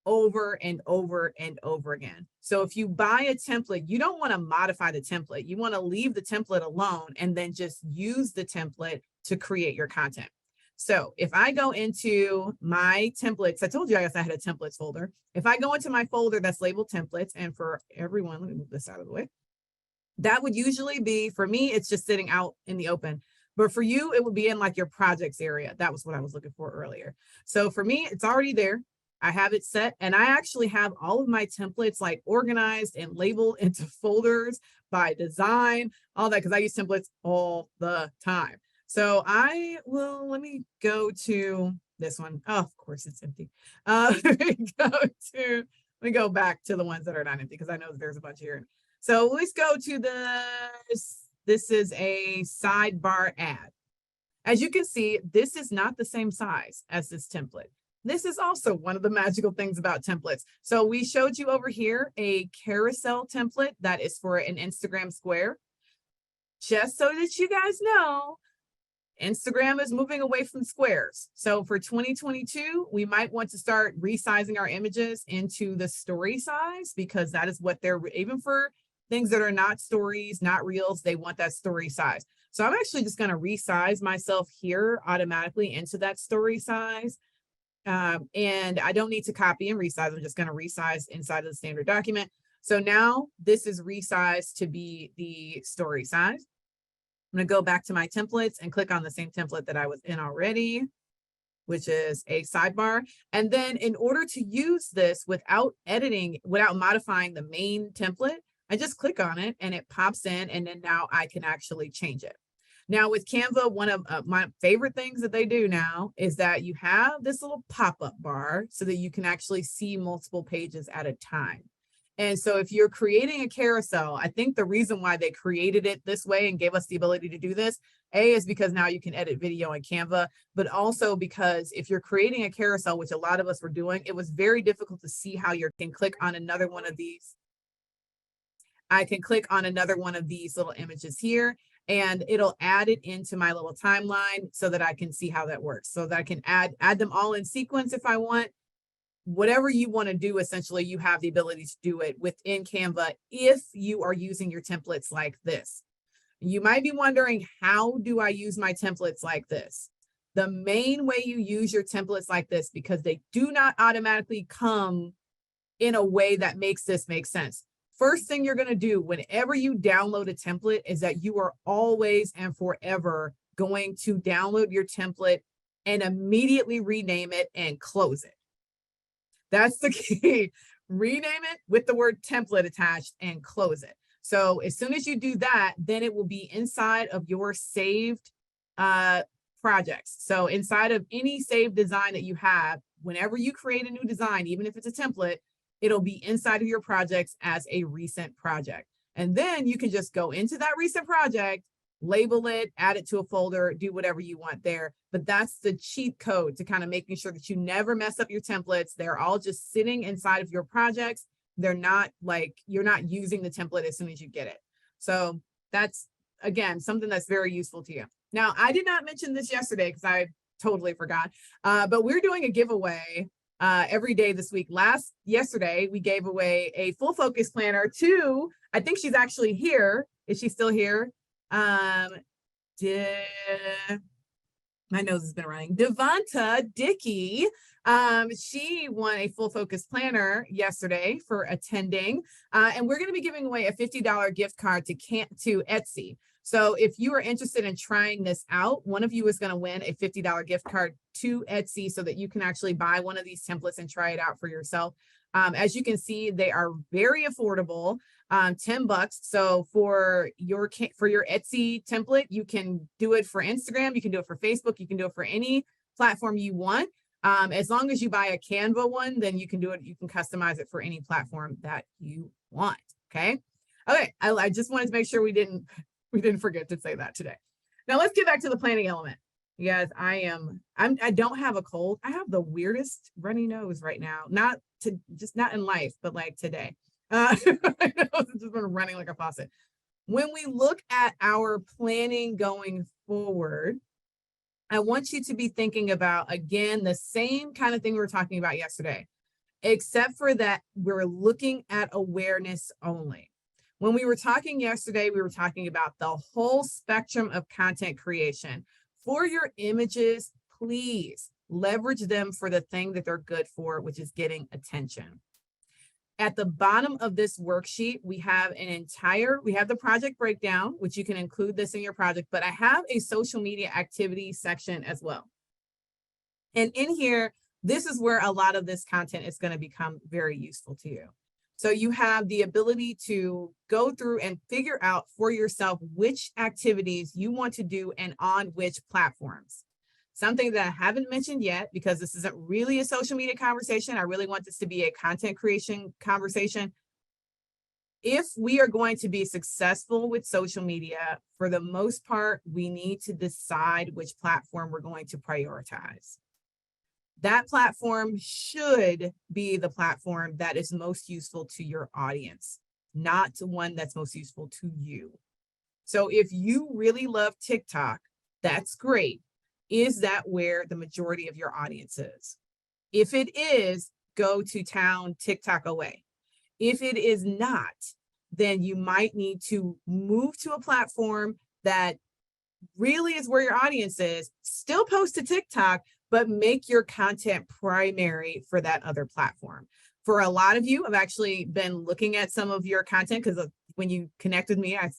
S2: over and over and over again. So if you buy a template, you don't want to modify the template. You want to leave the template alone and then just use the template to create your content. So if I go into my templates, I told you I guess I had a templates folder. If I go into my folder that's labeled templates, and for everyone, let me move this out of the way. That would usually be, for me, it's just sitting out in the open. But for you, it would be in like your projects area. That was what I was looking for earlier. So for me, it's already there. I have it set, and I actually have all of my templates like organized and labeled into folders by design, all that, because I use templates all the time. So let me go to this one. Oh, of course it's empty. Let me go back to the ones that are not empty because I know there's a bunch here. So let's go to this is a sidebar ad. As you can see, this is not the same size as this template. This is also one of the magical things about templates. So we showed you over here a carousel template that is for an Instagram square. Just so that you guys know, Instagram is moving away from squares. So for 2022, we might want to start resizing our images into the story size, because that is what they're, even for things that are not stories, not reels, they want that story size. So I'm actually just going to resize myself here automatically into that story size. And I don't need to copy and resize. I'm just going to resize inside of the standard document. So now this is resized to be the story size. I'm going to go back to my templates and click on the same template that I was in already, which is a sidebar. And then in order to use this without modifying the main template, I just click on it and it pops in, and then now I can actually change it. Now with Canva, one of my favorite things that they do now is that you have this little pop-up bar so that you can actually see multiple pages at a time. And so if you're creating a carousel, I think the reason why they created it this way and gave us the ability to do this, is because now you can edit video in Canva, but also because if you're creating a carousel, which a lot of us were doing, it was very difficult to see how you can click on another one of these. I can click on another one of these little images here, and it'll add it into my little timeline so that I can see how that works. So that I can add them all in sequence if I want. Whatever you want to do, essentially, you have the ability to do it within Canva if you are using your templates like this. You might be wondering, how do I use my templates like this? The main way you use your templates like this, because they do not automatically come in a way that makes this make sense. First thing you're going to do whenever you download a template is that you are always and forever going to download your template and immediately rename it and close it. That's the key. Rename it with the word template attached and close it. So as soon as you do that, then it will be inside of your saved projects. So inside of any saved design that you have, whenever you create a new design, even if it's a template, it'll be inside of your projects as a recent project. And then you can just go into that recent project, label it, add it to a folder, do whatever you want there. But that's the cheat code to kind of making sure that you never mess up your templates. They're all just sitting inside of your projects. They're not like, you're not using the template as soon as you get it. So that's, again, something that's very useful to you. Now, I did not mention this yesterday because I totally forgot, but we're doing a giveaway every day this week. Yesterday, we gave away a full focus planner to, I think she's actually here. Is she still here? My nose has been running. Devonta Dickey. She won a full focus planner yesterday for attending. And we're going to be giving away a $50 gift card to Etsy. So if you are interested in trying this out, one of you is going to win a $50 gift card to Etsy so that you can actually buy one of these templates and try it out for yourself. As you can see, they are very affordable, $10. So for your Etsy template, you can do it for Instagram, you can do it for Facebook, you can do it for any platform you want. As long as you buy a Canva one, then you can do it. You can customize it for any platform that you want. Okay. Okay. I just wanted to make sure we didn't forget to say that today. Now let's get back to the planning element. You guys, I don't have a cold. I have the weirdest runny nose right now. Just not in life, but like today. My nose has just been running like a faucet. When we look at our planning going forward, I want you to be thinking about, again, the same kind of thing we were talking about yesterday, except for that we're looking at awareness only. When we were talking yesterday, we were talking about the whole spectrum of content creation. For your images, please leverage them for the thing that they're good for, which is getting attention. At the bottom of this worksheet, we have the project breakdown, which you can include this in your project, but I have a social media activity section as well. And in here, this is where a lot of this content is going to become very useful to you. So you have the ability to go through and figure out for yourself which activities you want to do and on which platforms. Something that I haven't mentioned yet, because this isn't really a social media conversation. I really want this to be a content creation conversation. If we are going to be successful with social media, for the most part, we need to decide which platform we're going to prioritize. That platform should be the platform that is most useful to your audience, not one that's most useful to you. So if you really love TikTok, that's great. Is that where the majority of your audience is? If it is, go to town, TikTok away. If it is not, then you might need to move to a platform that really is where your audience is. Still post to TikTok, but make your content primary for that other platform. For a lot of you, I've actually been looking at some of your content because when you connect with me, I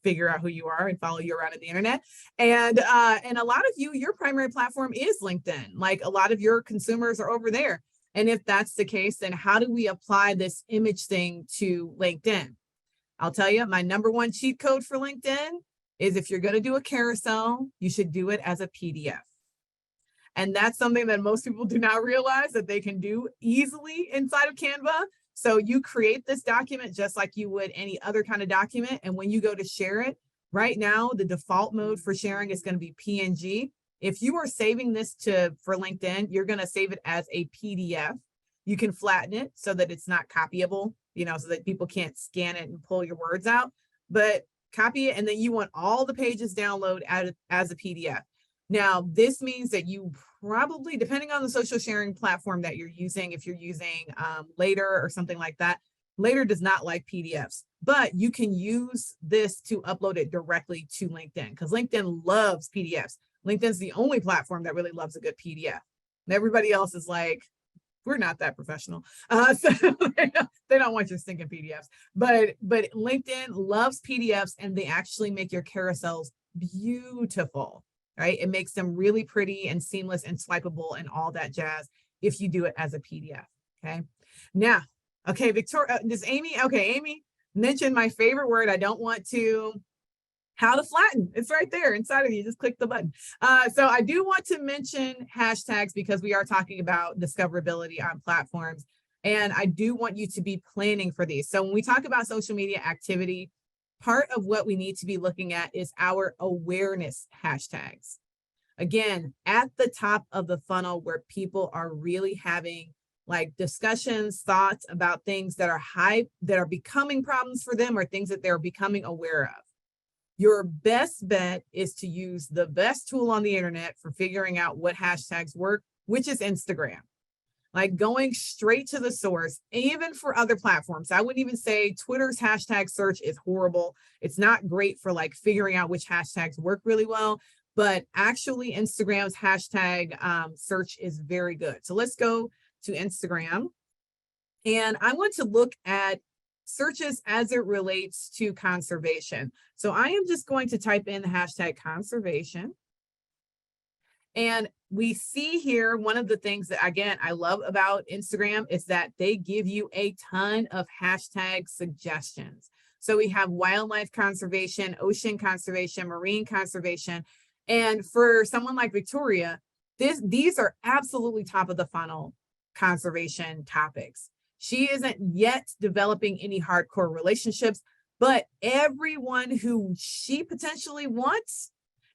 S2: figure out who you are and follow you around on the internet. And a lot of you, your primary platform is LinkedIn. Like a lot of your consumers are over there. And if that's the case, then how do we apply this image thing to LinkedIn? I'll tell you, my number one cheat code for LinkedIn is if you're going to do a carousel, you should do it as a PDF. And that's something that most people do not realize that they can do easily inside of Canva. So you create this document just like you would any other kind of document. And when you go to share it, right now, the default mode for sharing is going to be PNG. If you are saving this for LinkedIn, you're going to save it as a PDF. You can flatten it so that it's not copyable, so that people can't scan it and pull your words out, but copy it. And then you want all the pages download as a PDF. Now, this means that you probably, depending on the social sharing platform that you're using, if you're using Later or something like that, Later does not like PDFs, but you can use this to upload it directly to LinkedIn because LinkedIn loves PDFs. LinkedIn's the only platform that really loves a good PDF. And everybody else is like, we're not that professional. So they don't want your stinking PDFs. But LinkedIn loves PDFs and they actually make your carousels beautiful. Right? It makes them really pretty and seamless and swipeable and all that jazz if you do it as a PDF. Okay. Now, okay, Victoria, Amy mentioned my favorite word. I don't want to, how to flatten. It's right there inside of you. Just click the button. So I do want to mention hashtags because we are talking about discoverability on platforms. And I do want you to be planning for these. So when we talk about social media activity, part of what we need to be looking at is our awareness hashtags. Again, at the top of the funnel where people are really having like discussions, thoughts about things that are becoming problems for them or things that they're becoming aware of. Your best bet is to use the best tool on the internet for figuring out what hashtags work, which is Instagram. Like going straight to the source, even for other platforms. I wouldn't even say Twitter's hashtag search is horrible. It's not great for like figuring out which hashtags work really well, but actually Instagram's hashtag search is very good. So let's go to Instagram. And I want to look at searches as it relates to conservation. So I am just going to type in the hashtag conservation. And we see here, one of the things that, again, I love about Instagram is that they give you a ton of hashtag suggestions. So we have wildlife conservation, ocean conservation, marine conservation. And for someone like Victoria, these are absolutely top of the funnel conservation topics. She isn't yet developing any hardcore relationships, but everyone who she potentially wants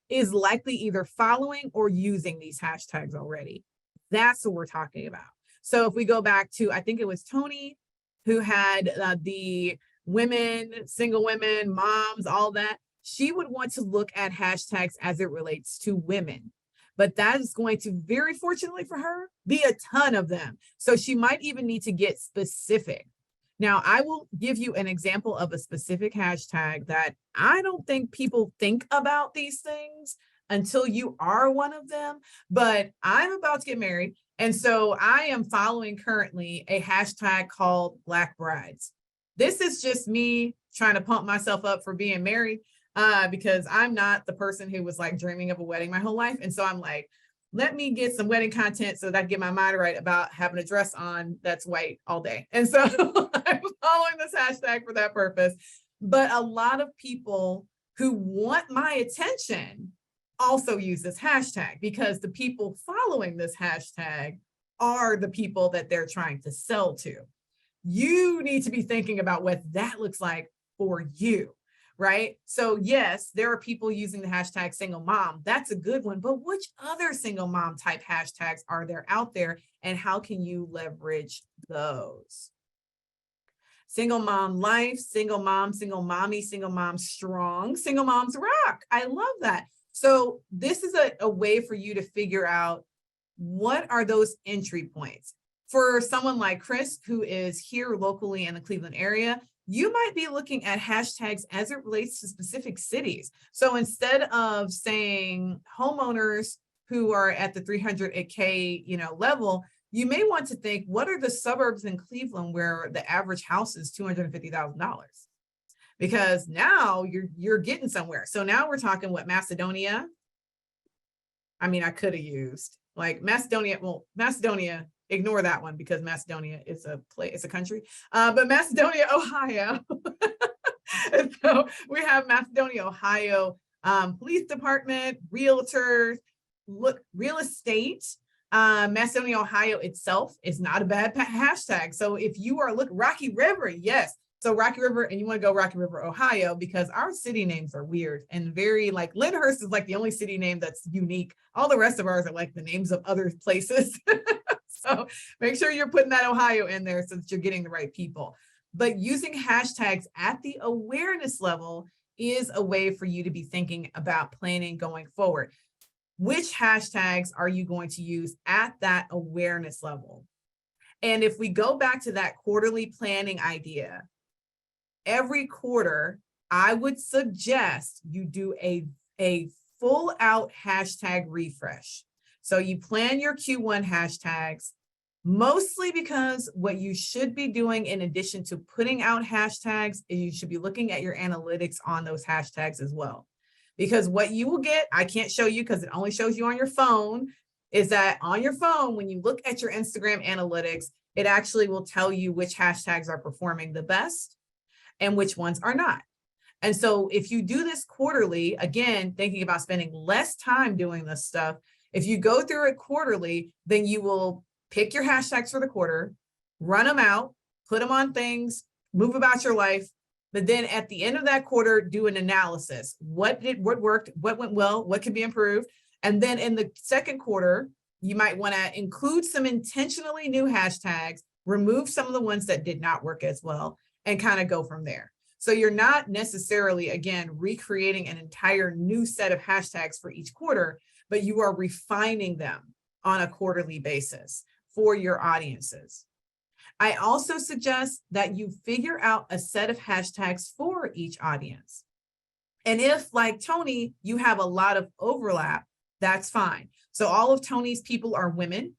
S2: is likely either following or using these hashtags already. That's what we're talking about. So if we go back to, I think it was Tony who had the women, single women, moms, all that, she would want to look at hashtags as it relates to women. But that is going to, very fortunately for her, be a ton of them. So she might even need to get specific. Now, I will give you an example of a specific hashtag that I don't think people think about these things until you are one of them, but I'm about to get married. And so I am following currently a hashtag called Black Brides. This is just me trying to pump myself up for being married because I'm not the person who was like dreaming of a wedding my whole life. And so I'm like, let me get some wedding content so that I can get my mind right about having a dress on that's white all day. And so I'm following this hashtag for that purpose. But a lot of people who want my attention also use this hashtag because the people following this hashtag are the people that they're trying to sell to. You need to be thinking about what that looks like for you. Right? So yes, there are people using the hashtag single mom. That's a good one. But which other single mom type hashtags are there out there? And how can you leverage those? Single mom life, single mom, single mommy, single mom strong, single moms rock. I love that. So this is a way for you to figure out what are those entry points. For someone like Chris, who is here locally in the Cleveland area, you might be looking at hashtags as it relates to specific cities. So instead of saying homeowners who are at the 300K, level, you may want to think, what are the suburbs in Cleveland where the average house is $250,000? Because now you're getting somewhere. So now we're talking what, Macedonia? I mean, I could have used like Macedonia. Well, Macedonia, ignore that one because Macedonia is a place, it's a country. But Macedonia, Ohio. And so we have Macedonia, Ohio, police department, realtors, real estate. Macedonia, Ohio itself is not a bad hashtag. So if you are Rocky River, yes. So Rocky River, and you want to go Rocky River, Ohio, because our city names are weird and very like Lyndhurst is like the only city name that's unique. All the rest of ours are like the names of other places. So make sure you're putting that Ohio in there so that you're getting the right people. But using hashtags at the awareness level is a way for you to be thinking about planning going forward. Which hashtags are you going to use at that awareness level? And if we go back to that quarterly planning idea, every quarter, I would suggest you do a full out hashtag refresh. So you plan your Q1 hashtags, mostly because what you should be doing in addition to putting out hashtags is you should be looking at your analytics on those hashtags as well. Because what you will get, I can't show you because it only shows you on your phone, is that on your phone, when you look at your Instagram analytics, it actually will tell you which hashtags are performing the best and which ones are not. And so if you do this quarterly, again, thinking about spending less time doing this stuff, if you go through it quarterly, then you will pick your hashtags for the quarter, run them out, put them on things, move about your life. But then at the end of that quarter, do an analysis. What worked? What went well? What can be improved? And then in the second quarter, you might want to include some intentionally new hashtags, remove some of the ones that did not work as well, and kind of go from there. So you're not necessarily, again, recreating an entire new set of hashtags for each quarter, but you are refining them on a quarterly basis for your audiences. I also suggest that you figure out a set of hashtags for each audience. And if, like Tony, you have a lot of overlap, that's fine. So all of Tony's people are women,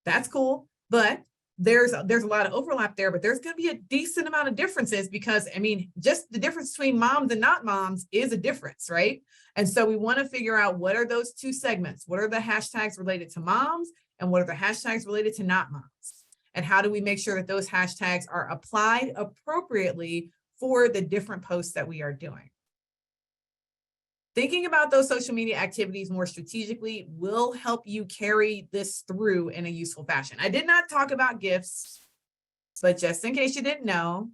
S2: that's cool. But there's a lot of overlap there, but there's going to be a decent amount of differences because, I mean, just the difference between moms and not moms is a difference, right? And so we want to figure out what are those two segments? What are the hashtags related to moms and what are the hashtags related to not moms? And how do we make sure that those hashtags are applied appropriately for the different posts that we are doing? Thinking about those social media activities more strategically will help you carry this through in a useful fashion. I did not talk about GIFs, but just in case you didn't know,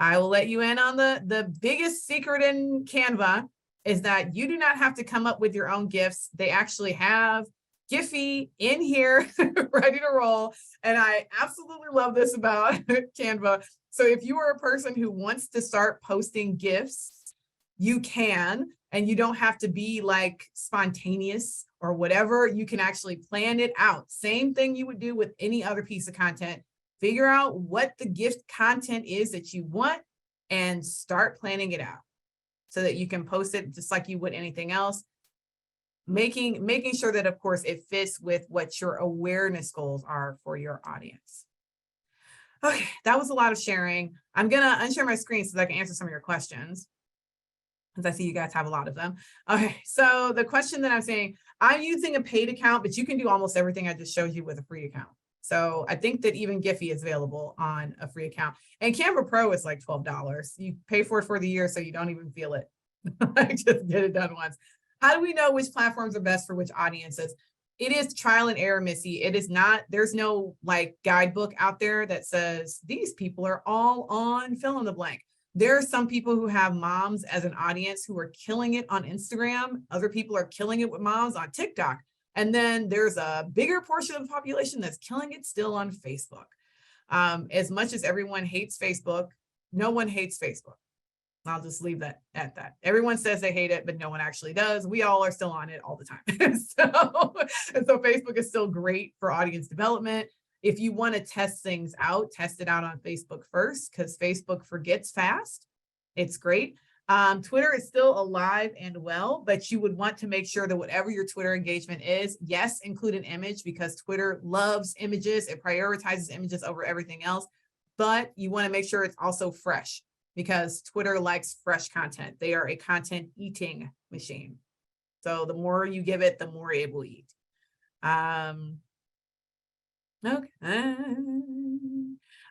S2: I will let you in on the biggest secret in Canva is that you do not have to come up with your own GIFs. They actually have Giphy in here ready to roll. And I absolutely love this about Canva. So if you are a person who wants to start posting GIFs, you can, and you don't have to be like spontaneous or whatever. You can actually plan it out. Same thing you would do with any other piece of content. Figure out what the gift content is that you want and start planning it out so that you can post it just like you would anything else. Making sure that, of course, it fits with what your awareness goals are for your audience. Okay, that was a lot of sharing. I'm gonna unshare my screen so that I can answer some of your questions, because I see you guys have a lot of them. Okay, so the question that I'm saying, I'm using a paid account, but you can do almost everything I just showed you with a free account. So I think that even Giphy is available on a free account. And Canva Pro is like $12. You pay for it for the year, so you don't even feel it. I just get it done once. How do we know which platforms are best for which audiences? It is trial and error, Missy. It is not, there's no like guidebook out there that says these people are all on fill in the blank. There are some people who have moms as an audience who are killing it on Instagram. Other people are killing it with moms on TikTok. And then there's a bigger portion of the population that's killing it still on Facebook. As much as everyone hates Facebook, no one hates Facebook. I'll just leave that at that. Everyone says they hate it, but no one actually does. We all are still on it all the time. So Facebook is still great for audience development. If you want to test things out, test it out on Facebook first, because Facebook forgets fast. It's great. Twitter is still alive and well, but you would want to make sure that whatever your Twitter engagement is, yes, include an image, because Twitter loves images. It prioritizes images over everything else, but you want to make sure it's also fresh, because Twitter likes fresh content. They are a content eating machine. So the more you give it, the more it will eat. Okay.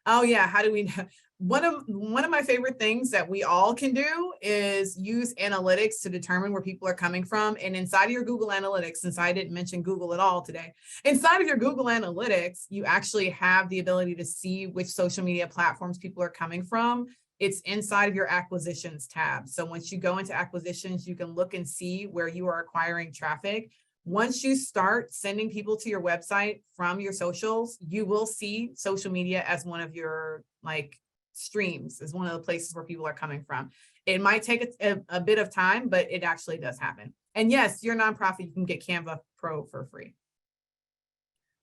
S2: Oh yeah, how do we know? One of my favorite things that we all can do is use analytics to determine where people are coming from. And inside of your Google Analytics, since I didn't mention Google at all today, inside of your Google Analytics, you actually have the ability to see which social media platforms people are coming from. It's inside of your acquisitions tab. So once you go into acquisitions, you can look and see where you are acquiring traffic. Once you start sending people to your website from your socials, you will see social media as one of your like streams, as one of the places where people are coming from. It might take a bit of time, but it actually does happen. And yes, you're a nonprofit, you can get Canva Pro for free.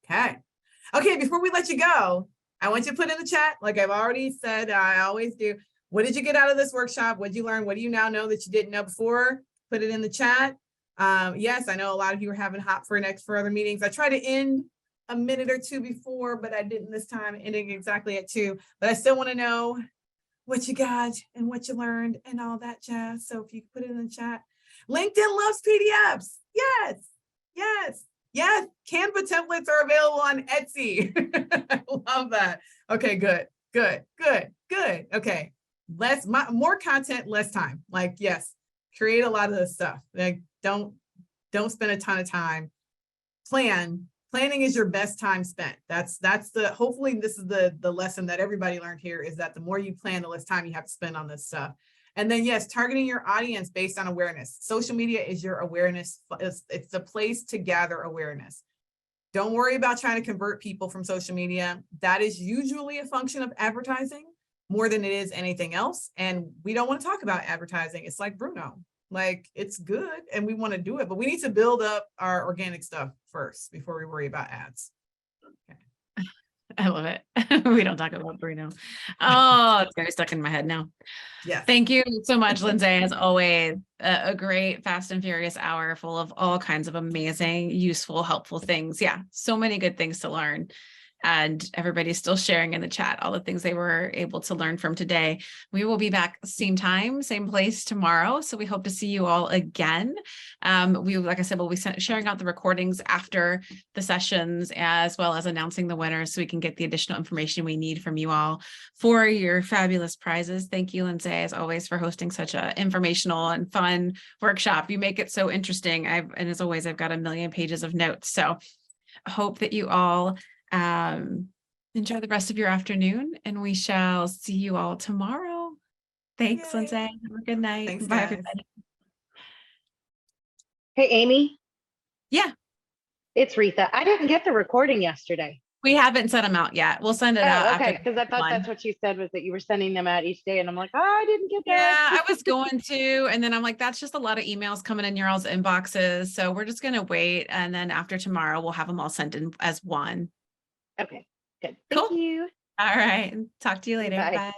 S2: Okay. Okay, before we let you go, I want you to put in the chat, like I've already said, I always do. What did you get out of this workshop? What did you learn? What do you now know that you didn't know before? Put it in the chat. Yes, I know a lot of you are having hop for next for other meetings. I try to end a minute or two before, but I didn't this time, ending exactly at 2. But I still want to know what you got and what you learned and all that jazz. So if you put it in the chat. LinkedIn loves PDFs. Yes, yes, yes. Canva templates are available on Etsy. I love that. Okay, good, good, good, good. Okay, more content, less time. Like, yes, create a lot of this stuff. Like, don't spend a ton of time. Planning is your best time spent. That's the, hopefully this is the lesson that everybody learned here, is that the more you plan, the less time you have to spend on this stuff. And then yes, targeting your audience based on awareness. Social media is your awareness. It's a place to gather awareness. Don't worry about trying to convert people from social media. That is usually a function of advertising more than it is anything else. And we don't want to talk about advertising. It's like Bruno. Like, it's good and we want to do it, but we need to build up our organic stuff first before we worry about ads. Okay.
S1: I love it. We don't talk about Bruno. Oh, it's very stuck in my head now.
S2: Yeah.
S1: Thank you so much, Lindsay. As always, a great fast and furious hour full of all kinds of amazing, useful, helpful things. Yeah, so many good things to learn. and everybody's still sharing in the chat all the things they were able to learn from today. We will be back same time, same place tomorrow. So we hope to see you all again. Like I said, we'll be sharing out the recordings after the sessions, as well as announcing the winners so we can get the additional information we need from you all for your fabulous prizes. Thank you, Lindsay, as always, for hosting such an informational and fun workshop. You make it so interesting. And as always, I've got a million pages of notes. So I hope that you all enjoy the rest of your afternoon, and we shall see you all tomorrow. Thanks,
S2: Yay.
S1: Lindsay. Have a good night.
S2: Thanks,
S1: Bye,
S2: guys.
S1: everybody.
S3: Hey, Amy.
S1: Yeah.
S3: It's Rita. I didn't get the recording yesterday.
S1: We haven't sent them out yet. We'll send it out
S3: Oh, okay.
S1: after.
S3: Because I thought that's what you said, was that you were sending them out each day. And I'm like, oh, I didn't get
S1: Yeah,
S3: that.
S1: I was going to, and then I'm like, that's just a lot of emails coming in your all's inboxes. So we're just going to wait. And then after tomorrow, we'll have them all sent in as one.
S3: Okay, good.
S1: Cool.
S3: Thank you.
S1: All right. Talk to you later.
S3: Bye.
S1: Bye.